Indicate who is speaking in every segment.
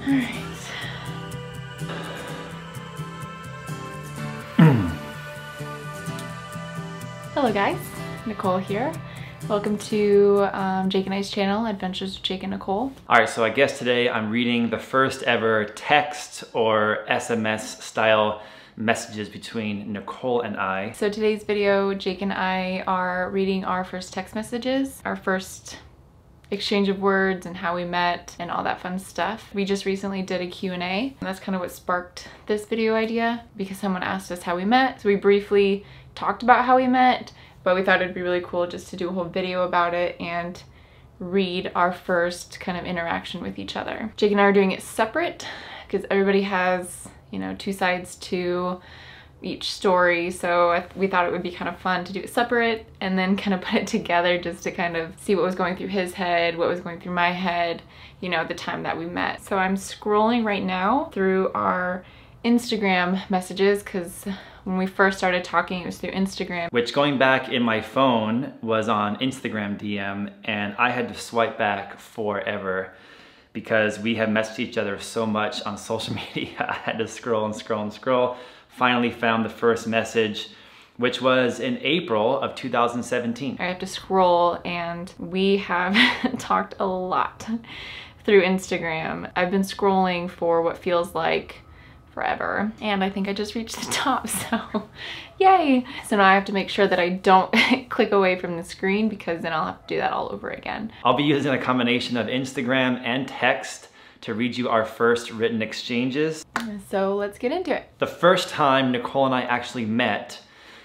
Speaker 1: Alright. Hello guys, Nicole here. Welcome to Jake and I's channel, Adventures with Jake and Nicole.
Speaker 2: Alright, so I guess today I'm reading the first ever text or SMS style messages between Nicole and I.
Speaker 1: So today's video, Jake and I are reading our first text messages, our first exchange of words and how we met and all that fun stuff. We just recently did a Q&A, and that's kind of what sparked this video idea because someone asked us how we met. So we briefly talked about how we met, but we thought it'd be really cool just to do a whole video about it and read our first kind of interaction with each other. Jake and I are doing it separate because everybody has, you know, two sides to each story, so we thought it would be kind of fun to do it separate and then kind of put it together just to kind of see what was going through his head, what was going through my head, you know, the time that we met. So I'm scrolling right now through our Instagram messages because when we first started talking, it was through Instagram.
Speaker 2: Which, going back in my phone, was on Instagram DM, and I had to swipe back forever because we have messaged each other so much on social media. I had to scroll and scroll and scroll. Finally found the first message, which was in April of 2017.
Speaker 1: I have to scroll, and we have talked a lot through Instagram. I've been scrolling for what feels like forever, and I think I just reached the top, so yay! So now I have to make sure that I don't click away from the screen because then I'll have to do that all over again.
Speaker 2: I'll be using a combination of Instagram and text to read you our first written exchanges.
Speaker 1: So let's get into it.
Speaker 2: The first time Nicole and I actually met,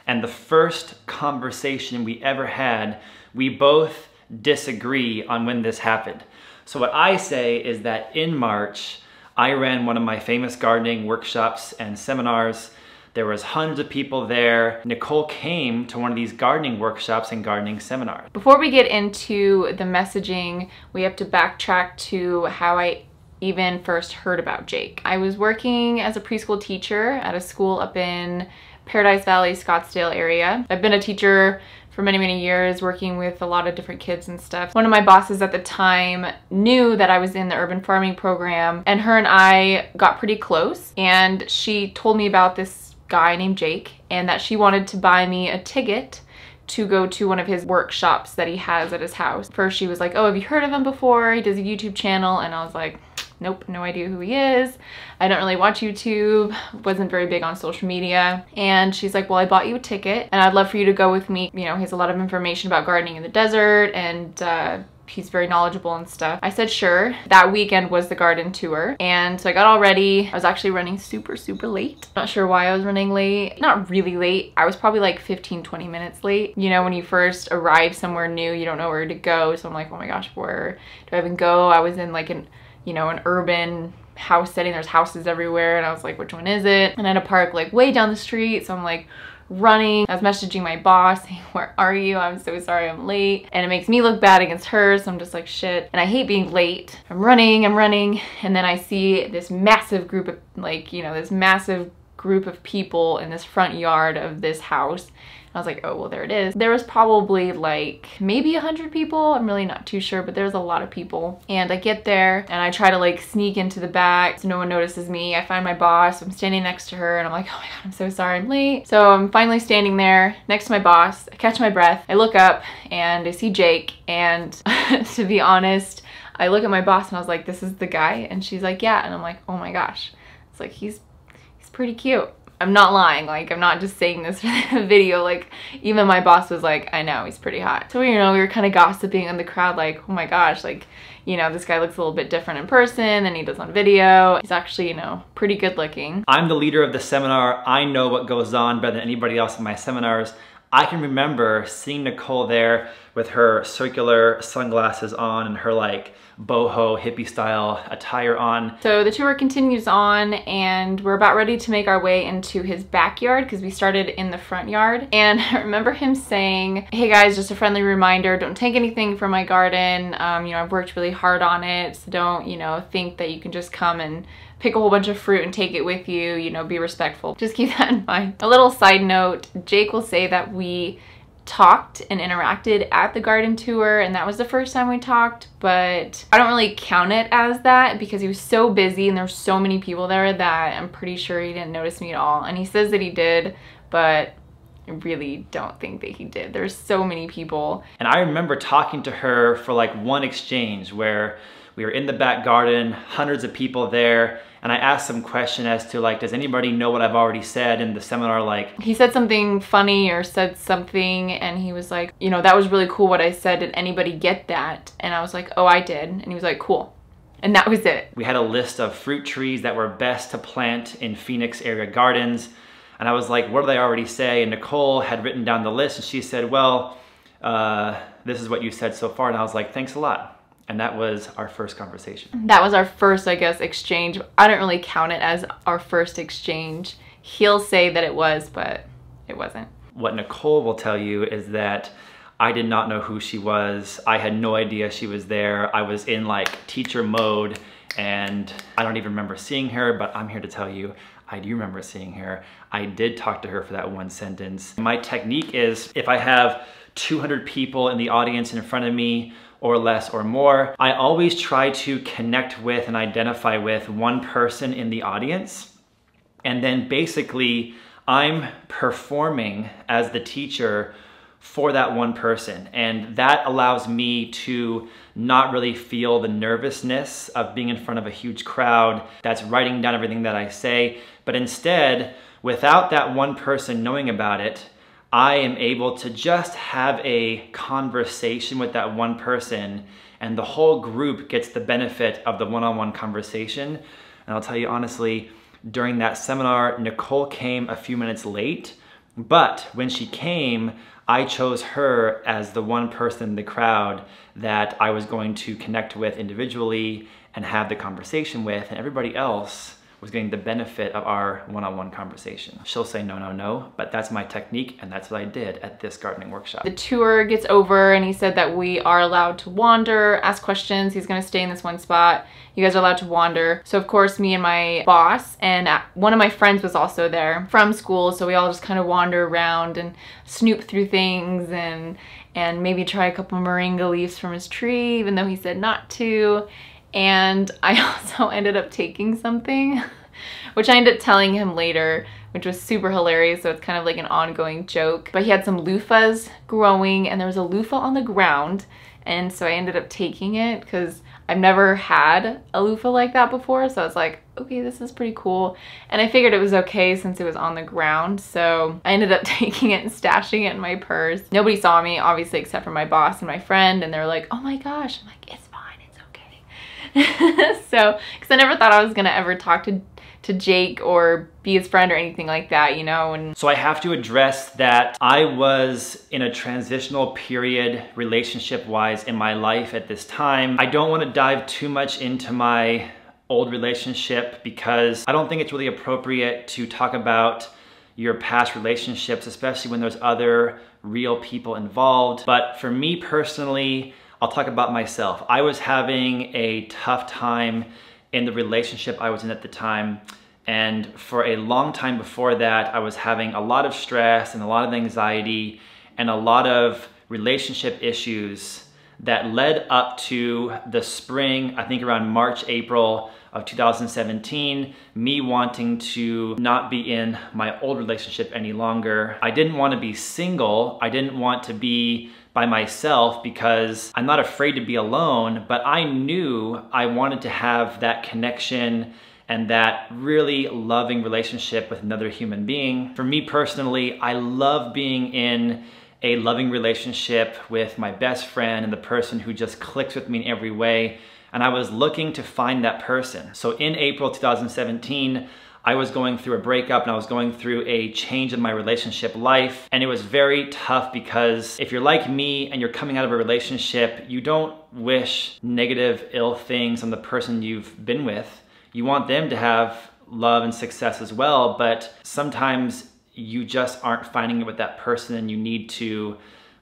Speaker 2: and the first conversation we ever had, we both disagree on when this happened. So what I say is that in March, I ran one of my famous gardening workshops and seminars. There was hundreds of people there. Nicole came to one of these gardening workshops and gardening seminars.
Speaker 1: Before we get into the messaging, we have to backtrack to how I even first heard about Jake. I was working as a preschool teacher at a school up in Paradise Valley, Scottsdale area. I've been a teacher for many, many years, working with a lot of different kids and stuff. One of my bosses at the time knew that I was in the urban farming program, and her and I got pretty close, and she told me about this guy named Jake and that she wanted to buy me a ticket to go to one of his workshops that he has at his house. First she was like, oh, have you heard of him before? He does a YouTube channel. And I was like, nope, no idea who he is. I don't really watch YouTube, wasn't very big on social media. And she's like, well, I bought you a ticket and I'd love for you to go with me. You know, he has a lot of information about gardening in the desert, and he's very knowledgeable and stuff. I said sure. That weekend was the garden tour, and so I got all ready. I was actually running super late. Not sure why I was running late. Not really late. I was probably like 15-20 minutes late. You know, when you first arrive somewhere new, you don't know where to go. So I'm like, oh my gosh, where do I even go? I was in like an urban house setting. There's houses everywhere, and I was like, which one is it? And I had to park like way down the street, so I'm like running. I was messaging my boss saying, where are you? I'm so sorry I'm late. And it makes me look bad against her, so I'm just like, shit. And I hate being late. I'm running, and then I see this massive group of people in this front yard of this house. I was like, oh, well, there it is. There was probably like maybe 100 people. I'm really not too sure, but there's a lot of people. And I get there and I try to like sneak into the back so no one notices me. I find my boss. I'm standing next to her and I'm like, oh my God, I'm so sorry I'm late. So I'm finally standing there next to my boss. I catch my breath. I look up and I see Jake. And to be honest, I look at my boss and I was like, this is the guy? And she's like, yeah. And I'm like, oh my gosh. It's like, he's pretty cute. I'm not lying, like I'm not just saying this for the video, like even my boss was like, I know, he's pretty hot. So, you know, we were kind of gossiping in the crowd like, oh my gosh, like, you know, this guy looks a little bit different in person than he does on video. He's actually, you know, pretty good looking.
Speaker 2: I'm the leader of the seminar. I know what goes on better than anybody else in my seminars. I can remember seeing Nicole there with her circular sunglasses on and her like boho hippie style attire on.
Speaker 1: So the tour continues on and we're about ready to make our way into his backyard because we started in the front yard. And I remember him saying, hey guys, just a friendly reminder, don't take anything from my garden. You know, I've worked really hard on it, so don't, you know, think that you can just come and pick a whole bunch of fruit and take it with you, you know, be respectful. Just keep that in mind. A little side note, Jake will say that we talked and interacted at the garden tour, and that was the first time we talked, but I don't really count it as that because he was so busy and there's so many people there that I'm pretty sure he didn't notice me at all. And he says that he did, but I really don't think that he did. There's so many people.
Speaker 2: And I remember talking to her for like one exchange where we were in the back garden, hundreds of people there, and I asked some question as to like, does anybody know what I've already said in the seminar? Like,
Speaker 1: he said something funny or said something, and he was like, you know, that was really cool what I said. Did anybody get that? And I was like, oh, I did. And he was like, cool. And that was it.
Speaker 2: We had a list of fruit trees that were best to plant in Phoenix area gardens. And I was like, what do they already say? And Nicole had written down the list and she said, well, this is what you said so far. And I was like, thanks a lot. And that was our first conversation.
Speaker 1: That was our first, I guess, exchange. I don't really count it as our first exchange. He'll say that it was, but it wasn't.
Speaker 2: What Nicole will tell you is that I did not know who she was. I had no idea she was there. I was in like teacher mode and I don't even remember seeing her, but I'm here to tell you, I do remember seeing her. I did talk to her for that one sentence. My technique is if I have 200 people in the audience in front of me, or less or more, I always try to connect with and identify with one person in the audience. And then basically I'm performing as the teacher for that one person. And that allows me to not really feel the nervousness of being in front of a huge crowd that's writing down everything that I say. But instead, without that one person knowing about it, I am able to just have a conversation with that one person and the whole group gets the benefit of the one-on-one conversation. And I'll tell you honestly, during that seminar, Nicole came a few minutes late, but when she came, I chose her as the one person in the crowd that I was going to connect with individually and have the conversation with, and everybody else was getting the benefit of our one-on-one conversation. She'll say no, no, no, but that's my technique and that's what I did at this gardening workshop.
Speaker 1: The tour gets over and he said that we are allowed to wander, ask questions. He's gonna stay in this one spot. You guys are allowed to wander. So of course, me and my boss and one of my friends was also there from school. So we all just kind of wander around and snoop through things and maybe try a couple moringa leaves from his tree, even though he said not to. And I also ended up taking something, which I ended up telling him later, which was super hilarious. So it's kind of like an ongoing joke. But he had some loofahs growing and there was a loofah on the ground. And so I ended up taking it because I've never had a loofah like that before. So I was like, okay, this is pretty cool. And I figured it was okay since it was on the ground. So I ended up taking it and stashing it in my purse. Nobody saw me, obviously, except for my boss and my friend. And they're like, oh my gosh. I'm like, it's fine. So, because I never thought I was gonna ever talk to Jake or be his friend or anything like that, you know. And
Speaker 2: so I have to address that I was in a transitional period relationship-wise in my life at this time. I don't want to dive too much into my old relationship because I don't think it's really appropriate to talk about your past relationships, especially when there's other real people involved. But for me personally, I'll talk about myself. I was having a tough time in the relationship I was in at the time. And for a long time before that, I was having a lot of stress and a lot of anxiety and a lot of relationship issues that led up to the spring, I think around March, April of 2017, me wanting to not be in my old relationship any longer. I didn't want to be single. I didn't want to be by myself because I'm not afraid to be alone, but I knew I wanted to have that connection and that really loving relationship with another human being. For me personally, I love being in a loving relationship with my best friend and the person who just clicks with me in every way. And I was looking to find that person. So in April 2017, I was going through a breakup and I was going through a change in my relationship life. And it was very tough because if you're like me and you're coming out of a relationship, you don't wish negative, ill things on the person you've been with. You want them to have love and success as well, but sometimes you just aren't finding it with that person and you need to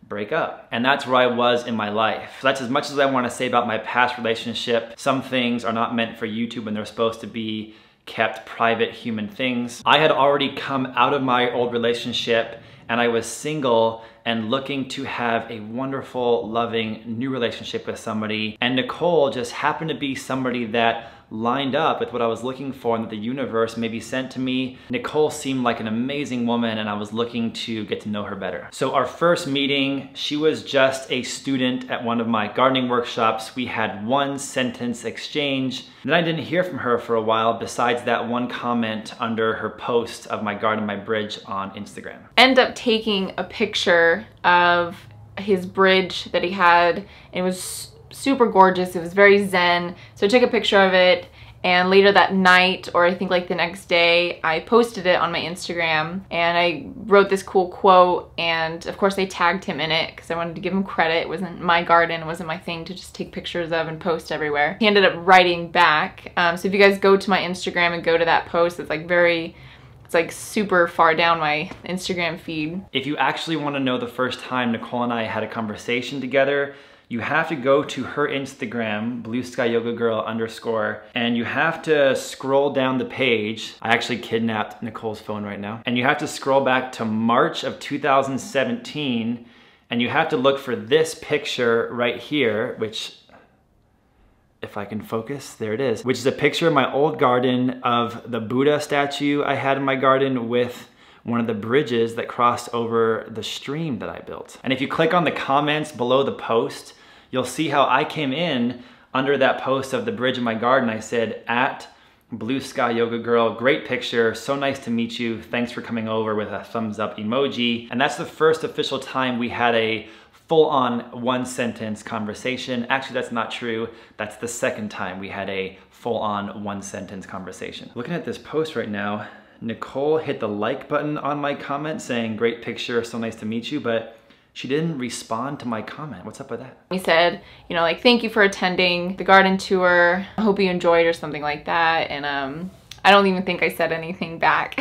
Speaker 2: break up. And that's where I was in my life. So that's as much as I want to say about my past relationship. Some things are not meant for YouTube and they're supposed to be kept private human things. I had already come out of my old relationship and I was single and looking to have a wonderful, loving new relationship with somebody. And Nicole just happened to be somebody that lined up with what I was looking for and that the universe maybe sent to me. Nicole seemed like an amazing woman and I was looking to get to know her better. So our first meeting, she was just a student at one of my gardening workshops. We had one sentence exchange. Then I didn't hear from her for a while besides that one comment under her post of my garden, my bridge on Instagram.
Speaker 1: End up taking a picture of his bridge that he had. It was super gorgeous. It was very zen. So I took a picture of it, and later that night, or I think like the next day, I posted it on my Instagram and I wrote this cool quote, and of course I tagged him in it because I wanted to give him credit. It wasn't my garden, it wasn't my thing to just take pictures of and post everywhere. He ended up writing back. So if you guys go to my Instagram and go to that post, it's like super far down my Instagram feed.
Speaker 2: If you actually want to know the first time Nicole and I had a conversation together, you have to go to her Instagram, blueskyyogagirl_, and you have to scroll down the page. I actually kidnapped Nicole's phone right now. And you have to scroll back to March of 2017, and you have to look for this picture right here, which, if I can focus, there it is, which is a picture of my old garden of the Buddha statue I had in my garden with one of the bridges that crossed over the stream that I built. And if you click on the comments below the post, you'll see how I came in under that post of the bridge in my garden. I said, @BlueSkyYogaGirl, great picture, so nice to meet you, thanks for coming over, with a thumbs up emoji. And that's the first official time we had a full-on one-sentence conversation. Actually, that's not true. That's the second time we had a full-on one-sentence conversation. Looking at this post right now, Nicole hit the like button on my comment saying, great picture, so nice to meet you, but she didn't respond to my comment. What's up with that?
Speaker 1: He said, you know, like, thank you for attending the garden tour. I hope you enjoyed, or something like that. And I don't even think I said anything back.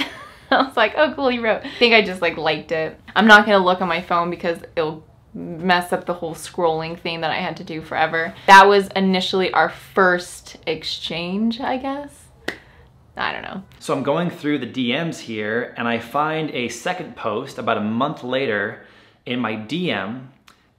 Speaker 1: I was like, oh cool, you wrote. I think I just like liked it. I'm not gonna look on my phone because it'll mess up the whole scrolling thing that I had to do forever. That was initially our first exchange, I guess. I don't know.
Speaker 2: So I'm going through the DMs here and I find a second post about a month later in my DM,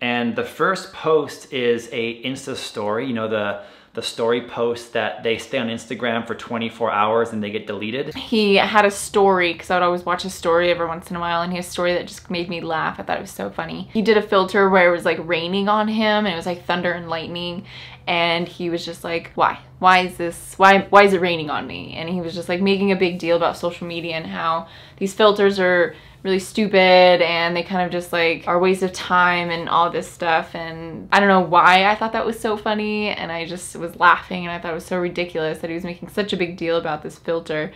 Speaker 2: and the first post is a Insta story, you know, the story post that they stay on Instagram for 24 hours and they get deleted.
Speaker 1: He had a story, because I would always watch a story every once in a while, and he had a story that just made me laugh. I thought it was so funny. He did a filter where it was like raining on him and it was like thunder and lightning, and he was just like, why is it raining on me? And he was just like making a big deal about social media and how these filters are really stupid and they kind of just like are a waste of time and all this stuff. And I don't know why I thought that was so funny, and I just was laughing, and I thought it was so ridiculous that he was making such a big deal about this filter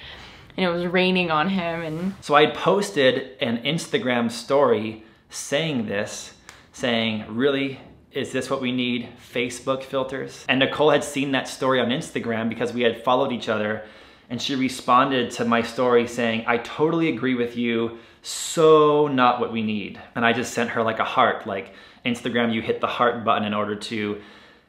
Speaker 1: and it was raining on him. And
Speaker 2: so I posted an Instagram story saying this, saying, really, is this what we need? Facebook filters? And Nicole had seen that story on Instagram because we had followed each other, and she responded to my story saying, I totally agree with you, so not what we need. And I just sent her like a heart, like Instagram, you hit the heart button in order to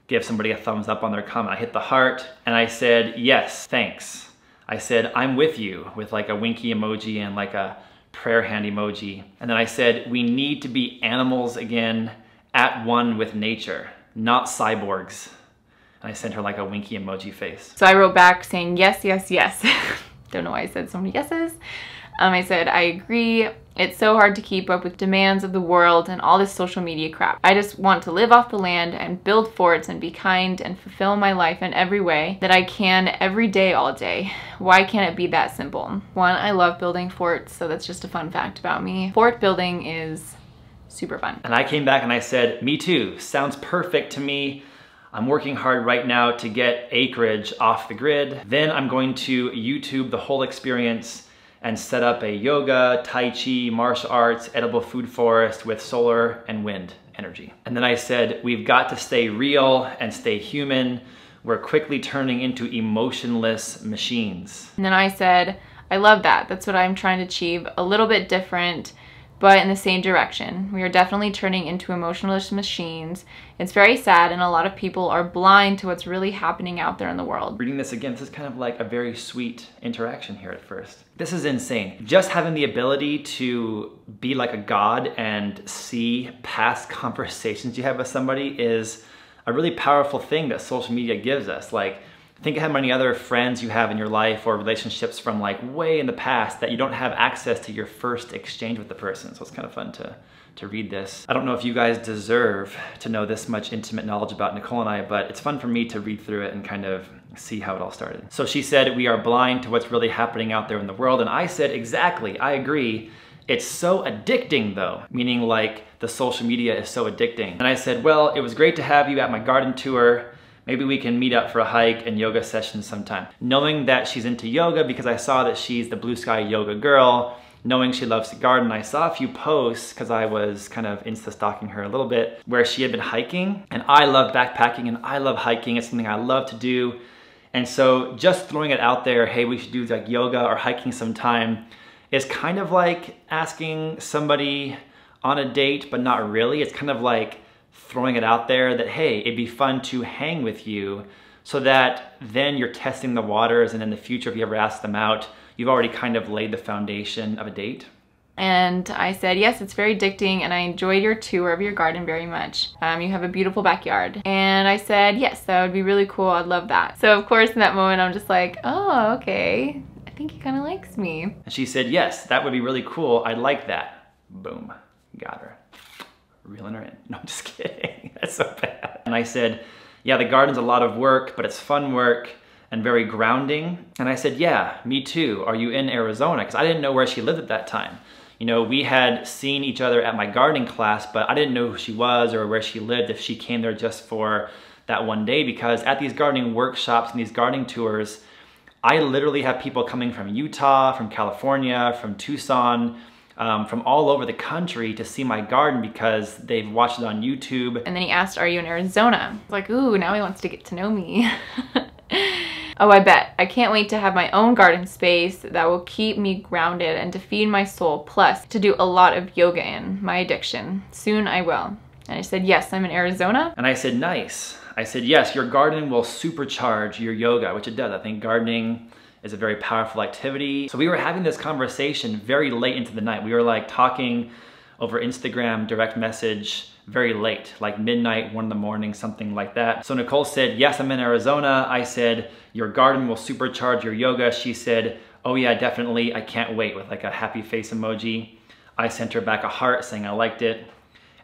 Speaker 2: give somebody a thumbs up on their comment. I hit the heart and I said, yes, thanks. I said, I'm with you, with like a winky emoji and like a prayer hand emoji. And then I said, we need to be animals again, at one with nature, not cyborgs. And I sent her like a winky emoji face.
Speaker 1: so I wrote back saying, yes, yes, yes. Don't know why I said so many yeses. I said, I agree. It's so hard to keep up with demands of the world and all this social media crap. I just want to live off the land and build forts and be kind and fulfill my life in every way that I can every day, all day. Why can't it be that simple? One, I love building forts, so that's just a fun fact about me. Fort building is super fun.
Speaker 2: And I came back and I said, me too, sounds perfect to me. I'm working hard right now to get acreage off the grid. Then I'm going to YouTube the whole experience and set up a yoga, tai chi, martial arts, edible food forest with solar and wind energy. And then I said, we've got to stay real and stay human. We're quickly turning into emotionless machines.
Speaker 1: And then I said, I love that. That's what I'm trying to achieve. A little bit different, but in the same direction. We are definitely turning into emotionless machines. It's very sad, and a lot of people are blind to what's really happening out there in the world.
Speaker 2: Reading this again, this is kind of like a very sweet interaction here at first. This is insane. Just having the ability to be like a god and see past conversations you have with somebody is a really powerful thing that social media gives us. Like, think of how many other friends you have in your life or relationships from like way in the past that you don't have access to your first exchange with the person. So it's kind of fun to read this. I don't know if you guys deserve to know this much intimate knowledge about Nicole and I, but it's fun for me to read through it and kind of see how it all started. So she said, we are blind to what's really happening out there in the world. And I said, exactly, I agree. It's so addicting though, meaning like the social media is so addicting. And I said, well, it was great to have you at my garden tour. Maybe we can meet up for a hike and yoga session sometime. Knowing that she's into yoga because I saw that she's the blue sky yoga girl, knowing she loves to garden, I saw a few posts because I was kind of Insta stalking her a little bit where she had been hiking, and I love backpacking and I love hiking. It's something I love to do. And so just throwing it out there, hey, we should do like yoga or hiking sometime, is kind of like asking somebody on a date, but not really. It's kind of like throwing it out there that, hey, it'd be fun to hang with you, so that then you're testing the waters, and in the future, if you ever ask them out, you've already kind of laid the foundation of a date.
Speaker 1: And I said, yes, it's very addicting, and I enjoyed your tour of your garden very much. You have a beautiful backyard. And I said, yes, that would be really cool. I'd love that. So of course, in that moment, I'm just like, oh, okay. I think he kind of likes me.
Speaker 2: And she said, yes, that would be really cool. I'd like that. Boom, got her. Reeling her in. No, I'm just kidding. That's so bad. And I said, yeah, the garden's a lot of work, but it's fun work and very grounding. And I said, yeah, me too. Are you in Arizona? Because I didn't know where she lived at that time. You know, we had seen each other at my gardening class, but I didn't know who she was or where she lived, if she came there just for that one day, because at these gardening workshops and these gardening tours, I literally have people coming from Utah, from California, from Tucson, from all over the country to see my garden because they've watched it on YouTube.
Speaker 1: And then he asked, are you in Arizona? I was like, ooh, now he wants to get to know me. Oh, I bet. I can't wait to have my own garden space that will keep me grounded and to feed my soul, plus to do a lot of yoga in my addiction. Soon I will. And I said, yes, I'm in Arizona.
Speaker 2: And I said, nice. I said, yes, your garden will supercharge your yoga, which it does. I think gardening is a very powerful activity. So we were having this conversation very late into the night. We were like talking over Instagram direct message very late, like midnight, 1 in the morning, something like that. So Nicole said, yes, I'm in Arizona. I said, your garden will supercharge your yoga. She said, oh yeah, definitely, I can't wait, with like a happy face emoji. I sent her back a heart saying I liked it.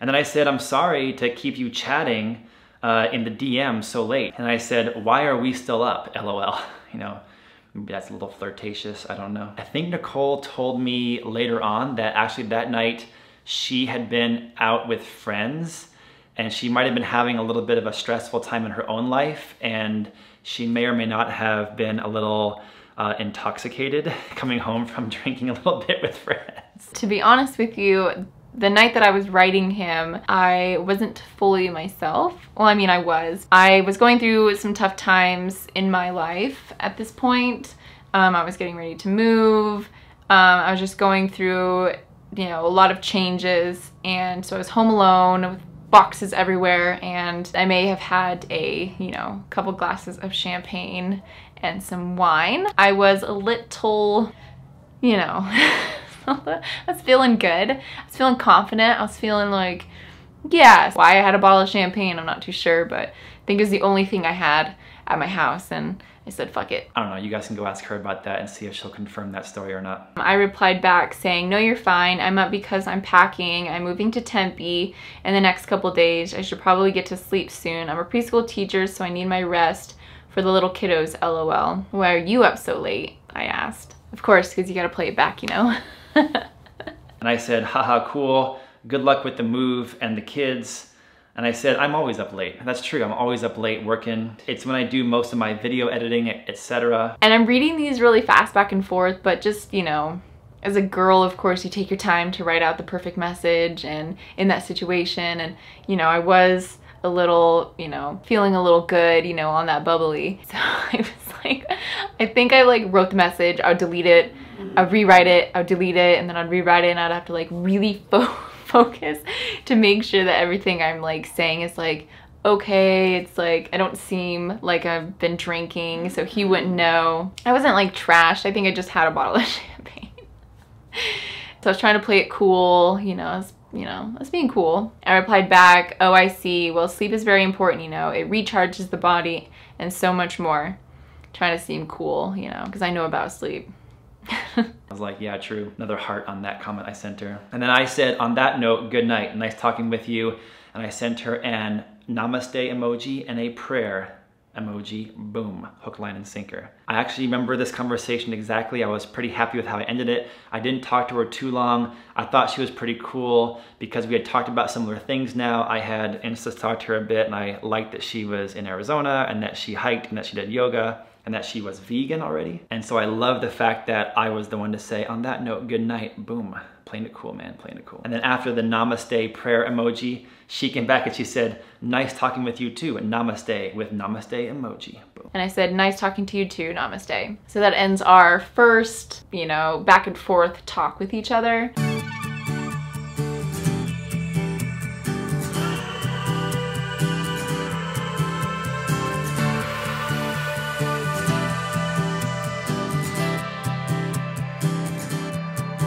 Speaker 2: And then I said, I'm sorry to keep you chatting in the DM so late. And I said, why are we still up, LOL? You know, maybe that's a little flirtatious, I don't know. I think Nicole told me later on that actually that night she had been out with friends and she might have been having a little bit of a stressful time in her own life, and she may or may not have been a little intoxicated coming home from drinking a little bit with friends.
Speaker 1: To be honest with you, the night that I was writing him, I wasn't fully myself. Well, I mean, I was. I was going through some tough times in my life at this point. I was getting ready to move. I was just going through, you know, a lot of changes, and so I was home alone with boxes everywhere, and I may have had a, you know, couple glasses of champagne and some wine. I was a little, you know, I was feeling good. I was feeling confident. I was feeling like, yeah, why I had a bottle of champagne, I'm not too sure, but I think it was the only thing I had at my house, and I said, fuck it.
Speaker 2: I don't know, you guys can go ask her about that and see if she'll confirm that story or not.
Speaker 1: I replied back saying, no, you're fine. I'm up because I'm packing. I'm moving to Tempe in the next couple days. I should probably get to sleep soon. I'm a preschool teacher, so I need my rest for the little kiddos, LOL. Why are you up so late? I asked. Of course, because you gotta play it back, you know?
Speaker 2: And I said, haha, cool. Good luck with the move and the kids. And I said, I'm always up late. That's true, I'm always up late working. It's when I do most of my video editing, etc.
Speaker 1: And I'm reading these really fast back and forth, but just, you know, as a girl, of course, you take your time to write out the perfect message and in that situation. And, you know, I was a little, you know, feeling a little good, you know, on that bubbly. So I was like, I think I like wrote the message, I'll delete it. I'd rewrite it, I'd delete it, and then I'd rewrite it, and I'd have to like really focus to make sure that everything I'm like saying is like okay. It's like I don't seem like I've been drinking, so he wouldn't know. I wasn't like trashed. I think I just had a bottle of champagne. So I was trying to play it cool, you know, I was being cool. I replied back, oh, I see. Well, sleep is very important, you know. It recharges the body and so much more. Trying to seem cool, you know, because I know about sleep.
Speaker 2: I was like, yeah, true. Another heart on that comment I sent her. And then I said, on that note, good night. Nice talking with you. And I sent her an namaste emoji and a prayer emoji. Boom, hook, line, and sinker. I actually remember this conversation exactly. I was pretty happy with how I ended it. I didn't talk to her too long. I thought she was pretty cool because we had talked about similar things now. I had Insta-stalked her a bit, and I liked that she was in Arizona and that she hiked and that she did yoga and that she was vegan already. And so I love the fact that I was the one to say, on that note, good night, boom. Playing it cool, man, playing it cool. And then after the namaste prayer emoji, she came back and she said, nice talking with you too, and namaste with namaste emoji. Boom.
Speaker 1: And I said, nice talking to you too, namaste. So that ends our first, you know, back and forth talk with each other.